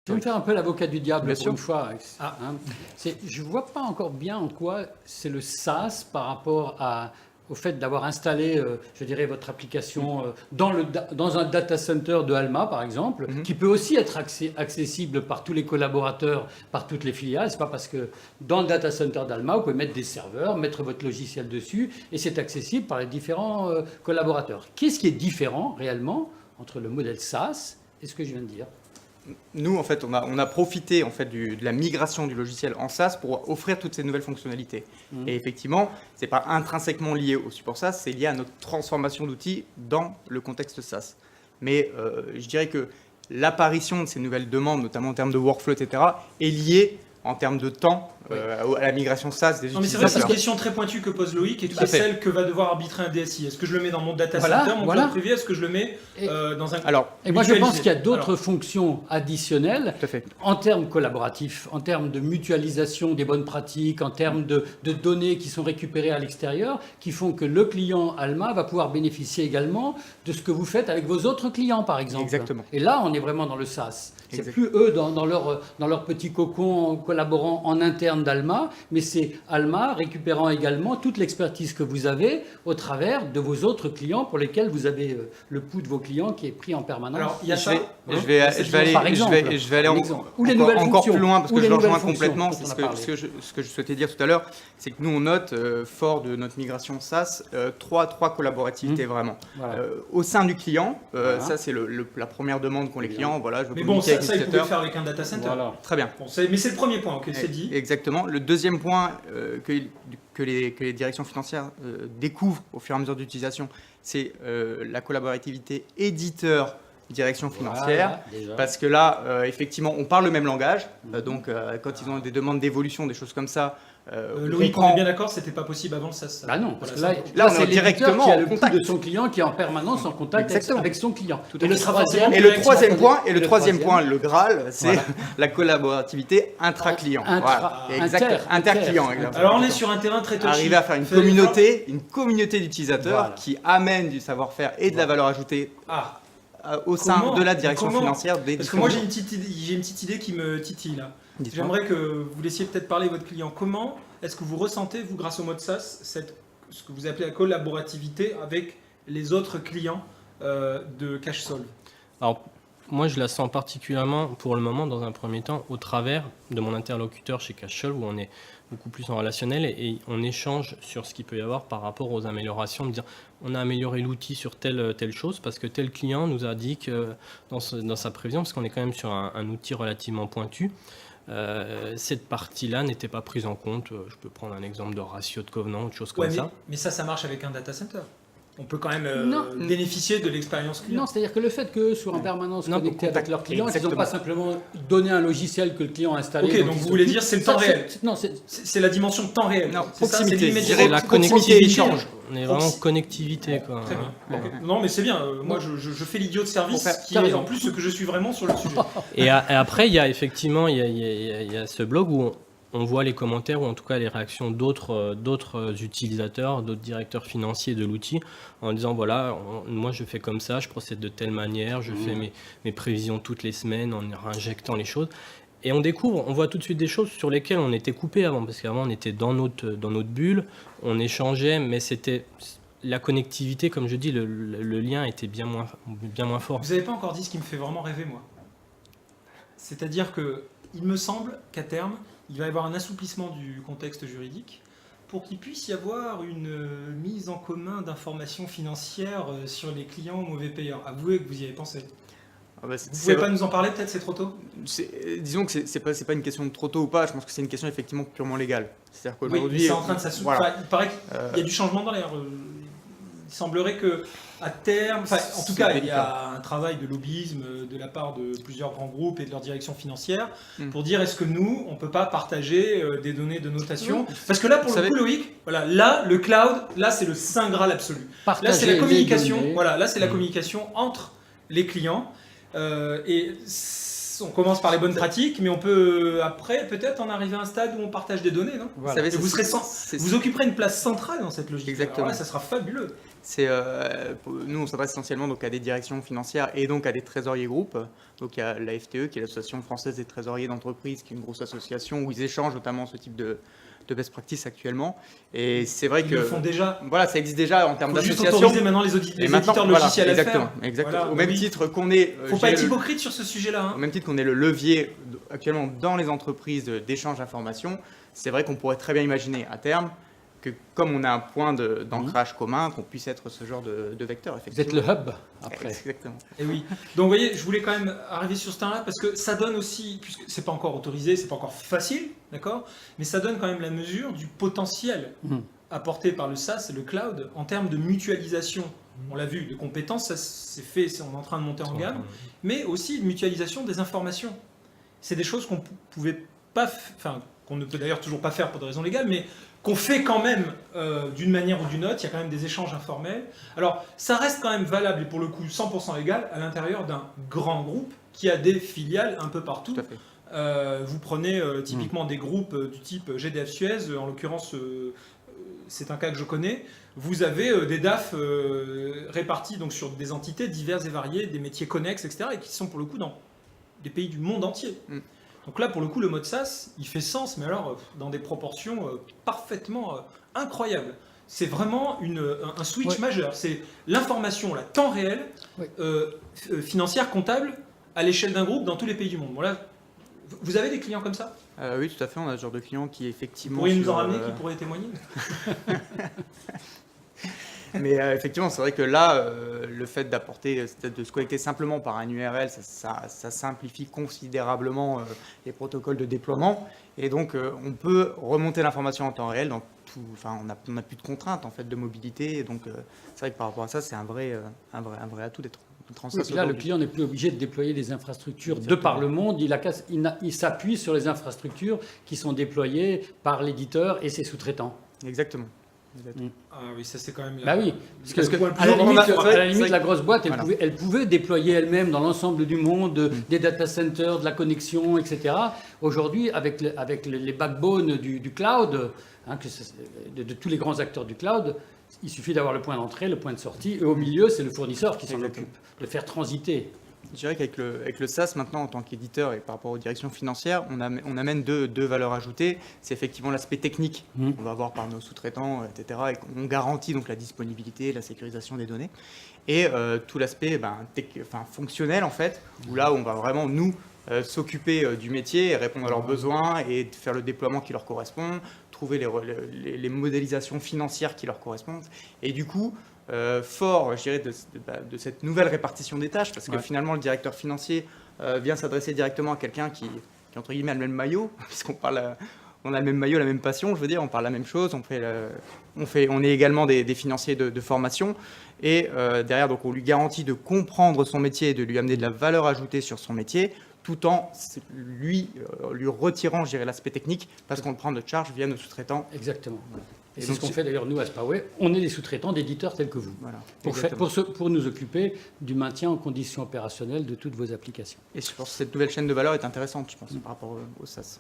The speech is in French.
Je vais me faire un peu l'avocat du diable Bien pour sûr. une fois. Je ne vois pas encore bien en quoi c'est le SaaS par rapport au fait d'avoir installé, je dirais, votre application dans un data center de Alma, par exemple, qui peut aussi être accessible par tous les collaborateurs, par toutes les filiales. Ce n'est pas parce que dans le data center d'Alma, vous pouvez mettre des serveurs, mettre votre logiciel dessus, et c'est accessible par les différents collaborateurs. Qu'est-ce qui est différent réellement entre le modèle SaaS et ce que je viens de dire ? Nous, en fait, on a profité en fait, de la migration du logiciel en SaaS pour offrir toutes ces nouvelles fonctionnalités. Et effectivement, ce n'est pas intrinsèquement lié au support SaaS, c'est lié à notre transformation d'outils dans le contexte SaaS. Mais je dirais que l'apparition de ces nouvelles demandes, notamment en termes de workflow, etc., est liée en termes de temps à la migration SaaS des utilisateurs. Non, mais c'est vrai, c'est une question très pointue que pose Loïc et qui est celle que va devoir arbitrer un DSI. Est-ce que je le mets dans mon data center, mon cloud privé, est-ce que je le mets dans un Et moi, je pense qu'il y a d'autres fonctions additionnelles en termes collaboratifs, en termes de mutualisation des bonnes pratiques, en termes de données qui sont récupérées à l'extérieur, qui font que le client Alma va pouvoir bénéficier également de ce que vous faites avec vos autres clients, par exemple. Exactement. Et là, on est vraiment dans le SaaS. C'est plus eux dans leur petit cocon collaborant en interne d'Alma, mais c'est Alma récupérant également toute l'expertise que vous avez au travers de vos autres clients pour lesquels vous avez le pouls de vos clients qui est pris en permanence. Alors, il y a ça. Je vais aller encore plus loin parce que je le rejoins complètement. C'est ce que je souhaitais dire tout à l'heure, c'est que nous on note fort de notre migration SaaS trois collaborativités vraiment. Voilà. Au sein du client, ça c'est la première demande qu'ont les clients. Voilà, je veux communiquer avec ça, il pouvait le faire avec un data center. Voilà. Très bien. Bon, mais c'est le premier point, c'est dit. Exactement. Le deuxième point que les directions financières découvrent au fur et à mesure d'utilisation, c'est la collaborativité éditeur direction financière, parce que là, effectivement, on parle le même langage. Donc, quand ils ont des demandes d'évolution, des choses comme ça, Loïc, on est bien d'accord, c'était pas possible avant le SaaS. Bah non, parce que là, c'est on est directement qui a en le contact pouls de son client, qui est en permanence en contact avec son clilient. Et le troisième point, le Graal, c'est la collaborativité intra-client. Inter-client. Alors, on est sur un terrain très touchy. Arriver à faire une communauté d'utilisateurs qui amène du savoir-faire et de la valeur ajoutée au sein de la direction financière. Parce que moi, j'ai une petite idée qui me titille là. J'aimerais que vous laissiez peut-être parler votre client. Comment est-ce que vous ressentez, vous, grâce au mode SaaS, ce que vous appelez la collaborativité avec les autres clients de CashSolve? Alors, moi, je la sens particulièrement, pour le moment, dans un premier temps, au travers de mon interlocuteur chez CashSolve, où on est beaucoup plus en relationnel et on échange sur ce qu'il peut y avoir par rapport aux améliorations, de dire on a amélioré l'outil sur telle chose parce que tel client nous a dit que dans sa prévision, parce qu'on est quand même sur un outil relativement pointu, cette partie-là n'était pas prise en compte. Je peux prendre un exemple de ratio de covenant, autre chose comme ça. Mais ça marche avec un data center. On peut quand même bénéficier de l'expérience client. Non, c'est-à-dire que le fait qu'eux soient en permanence connectés avec leurs clients, ils n'ont pas simplement donné un logiciel que le client a installé. Ok, donc vous voulez dire c'est le temps réel. Non, c'est la dimension de temps réel. Non, proximité. C'est la connectivité. On est vraiment connectivité. Quoi. Très bien. Non, mais c'est bien. Moi, je fais l'idiot de service qui est en plus ce que je suis vraiment sur le sujet. Et après, il y a effectivement il y a ce blog où on voit les commentaires ou en tout cas les réactions d'autres utilisateurs, d'autres directeurs financiers de l'outil en disant voilà, moi je fais comme ça, je procède de telle manière, je fais mes prévisions toutes les semaines en injectant les choses. Et on voit tout de suite des choses sur lesquelles on était coupé avant, parce qu'avant on était dans notre bulle, on échangeait, mais c'était la connectivité, comme je dis, le lien était bien moins fort. Vous n'avez pas encore dit ce qui me fait vraiment rêver, moi. C'est-à-dire qu'il me semble qu'à terme, il va y avoir un assouplissement du contexte juridique pour qu'il puisse y avoir une mise en commun d'informations financières sur les clients mauvais payeurs. Avouez que vous y avez pensé. Vous ne pouvez pas nous en parler, peut-être, c'est trop tôt? Disons que c'est pas une question de trop tôt ou pas, je pense que c'est une question effectivement purement légale. C'est-à-dire qu'aujourd'hui, c'est en train de s'assouplir. Voilà. Il paraît qu'il y a du changement dans l'air. Il semblerait qu'à terme, en tout cas, il y a un travail de lobbyisme de la part de plusieurs grands groupes et de leur direction financière pour dire est-ce que nous, on ne peut pas partager des données de notation? Parce que là, pour le coup, Loïc, voilà, là, le cloud, là, c'est le saint graal absolu. Là, c'est la communication. Voilà, là, c'est la communication entre les clients. Et on commence par les bonnes pratiques, mais on peut après peut-être en arriver à un stade où on partage des données, non? Vous occuperez une place centrale dans cette logique. Exactement. Alors là, ça sera fabuleux. Nous, on s'adresse essentiellement donc, à des directions financières et donc à des trésoriers groupes. Donc il y a la FTE, qui est l'Association française des trésoriers d'entreprise, qui est une grosse association où ils échangent notamment ce type de best practice actuellement. Et c'est vrai Ils que... le font déjà. Voilà, ça existe déjà en termes Il faut juste d'association. autoriser maintenant les éditeurs de logiciels à le faire. Exactement. Voilà, Au même titre qu'on est... Faut pas être hypocrite sur ce sujet-là. Au même titre qu'on est le levier actuellement dans les entreprises d'échange d'informations, c'est vrai qu'on pourrait très bien imaginer à terme que comme on a un point d'ancrage commun, qu'on puisse être ce genre de vecteur. Vous êtes le hub après. Exactement. Et oui. Donc vous voyez, je voulais quand même arriver sur ce terrain-là parce que ça donne aussi, puisque c'est pas encore autorisé, c'est pas encore facile, d'accord, mais ça donne quand même la mesure du potentiel apporté par le SaaS et le cloud en termes de mutualisation. On l'a vu, de compétences, ça c'est fait, on est en train de monter en gamme, mais aussi de mutualisation des informations. C'est des choses qu'on pouvait pas, enfin qu'on ne peut d'ailleurs toujours pas faire pour des raisons légales, mais qu'on fait quand même d'une manière ou d'une autre, il y a quand même des échanges informels. Alors, ça reste quand même valable et pour le coup 100% légal à l'intérieur d'un grand groupe qui a des filiales un peu partout. Tout à fait. Vous prenez typiquement des groupes du type GDF Suez, en l'occurrence c'est un cas que je connais, vous avez des DAF répartis donc, sur des entités diverses et variées, des métiers connexes, etc., et qui sont pour le coup dans des pays du monde entier. Donc là, pour le coup, le mode SaaS, il fait sens, mais alors dans des proportions parfaitement incroyables. C'est vraiment un switch majeur. C'est l'information, la temps réel, financière, comptable, à l'échelle d'un groupe dans tous les pays du monde. Bon, là, vous avez des clients comme ça ? Oui, tout à fait. On a ce genre de clients qui effectivement... Vous pourriez nous en ramener, qui pourraient témoigner ? Mais effectivement, c'est vrai que là, le fait d'apporter, de se connecter simplement par un URL, ça simplifie considérablement les protocoles de déploiement. Et donc, on peut remonter l'information en temps réel dans tout. Enfin, on n'a plus de contraintes en fait de mobilité. Et donc, c'est vrai que par rapport à ça, c'est un vrai atout d'être. Là, le client n'est plus obligé de déployer des infrastructures de par le monde. Il s'appuie sur les infrastructures qui sont déployées par l'éditeur et ses sous-traitants. Exactement. Ah oui, ça c'est quand même... Bah oui, parce que à la limite, la grosse boîte, elle pouvait déployer elle-même dans l'ensemble du monde des data centers, de la connexion, etc. Aujourd'hui, avec les backbones du cloud, de tous les grands acteurs du cloud, il suffit d'avoir le point d'entrée, le point de sortie, et au milieu, c'est le fournisseur qui s'en occupe, de faire transiter. Je dirais qu'avec le SaaS, maintenant, en tant qu'éditeur et par rapport aux directions financières, on amène deux valeurs ajoutées. C'est effectivement l'aspect technique qu'on va avoir par nos sous-traitants, etc. Et on garantit donc la disponibilité, la sécurisation des données. Et tout l'aspect fonctionnel, en fait, où là, on va vraiment, nous, s'occuper du métier et répondre à leurs besoins et faire le déploiement qui leur correspond, trouver les modélisations financières qui leur correspondent. Et du coup, fort, je dirais, de cette nouvelle répartition des tâches, parce que finalement, le directeur financier vient s'adresser directement à quelqu'un qui entre guillemets, a le même maillot, puisqu'on parle, on a le même maillot, la même passion, je veux dire, on parle la même chose, on est également des financiers de formation, et derrière, donc, on lui garantit de comprendre son métier et de lui amener de la valeur ajoutée sur son métier, tout en lui retirant, je dirais, l'aspect technique, parce qu'on le prend de charge via nos sous-traitants. Exactement. Et c'est ce qu'on fait d'ailleurs nous à Spaway. On est des sous-traitants d'éditeurs tels que vous, voilà, pour nous occuper du maintien en conditions opérationnelles de toutes vos applications. Et je pense que cette nouvelle chaîne de valeur est intéressante, je pense, par rapport au SaaS.